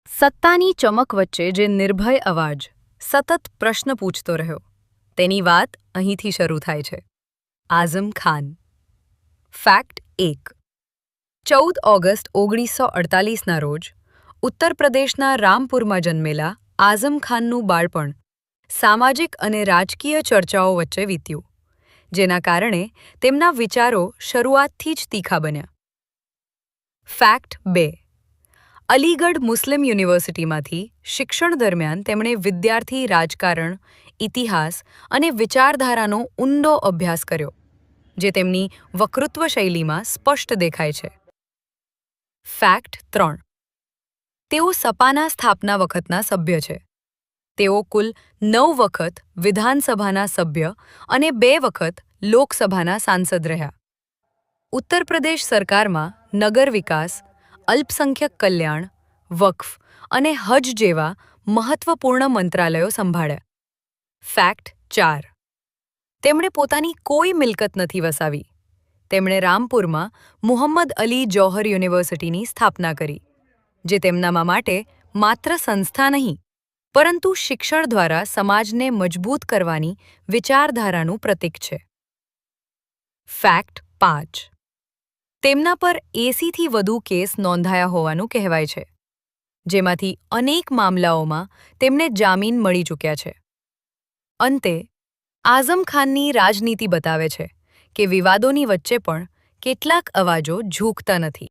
સત્તાની ચમક વચ્ચે જે નિર્ભય અવાજ સતત પ્રશ્ન પૂછતો રહ્યો તેની વાત અહીંથી શરૂ થાય છે. આઝમ ખાન. ફેક્ટ 1. 14 ઓગસ્ટ 1948ના રોજ ઉત્તર પ્રદેશના રામપુરમાં જન્મેલા આઝમ ખાનનું બાળપણ સામાજિક અને રાજકીય ચર્ચાઓ વચ્ચે વીત્યું, જેના કારણે તેમના વિચારો શરૂઆતથી જ તીખા બન્યા. ફેક્ટ 2. અલીગઢ મુસ્લિમ યુનિવર્સિટીમાંથી શિક્ષણ દરમિયાન તેમણે વિદ્યાર્થી રાજકારણ, ઇતિહાસ અને વિચારધારાનો ઊંડો અભ્યાસ કર્યો, જે તેમની વક્તૃત્વ શૈલીમાં સ્પષ્ટ દેખાય છે. ફેક્ટ 3. તેઓ સપાના સ્થાપના વખતના સભ્ય છે. તેઓ કુલ 9 વખત વિધાનસભાના સભ્ય અને 2 વખત લોકસભાના સાંસદ રહ્યા. ઉત્તર પ્રદેશ સરકારમાં નગર વિકાસ, અલ્પસંખ્યક કલ્યાણ, વક્ફ અને હજ જેવા મહત્વપૂર્ણ મંત્રાલયો સંભાળ્યા. ફેક્ટ 4. તેમણે પોતાની કોઈ મિલકત નથી વસાવી. તેમણે રામપુરમાં મુહમ્મદ અલી જૌહર યુનિવર્સિટીની સ્થાપના કરી, જે તેમના માટે માત્ર સંસ્થા નહીં, પરંતુ શિક્ષણ દ્વારા સમાજને મજબૂત કરવાની વિચારધારાનું પ્રતીક છે. ફેક્ટ 5. તેમના પર 80થી વધુ કેસ નોંધાયા હોવાનું કહેવાય છે, જેમાંથી અનેક મામલાઓમાં તેમને જામીન મળી ચૂક્યા છે. અંતે, આઝમ ખાનની રાજનીતિ બતાવે છે કે વિવાદોની વચ્ચે પણ કેટલાક અવાજો ઝૂકતા નથી.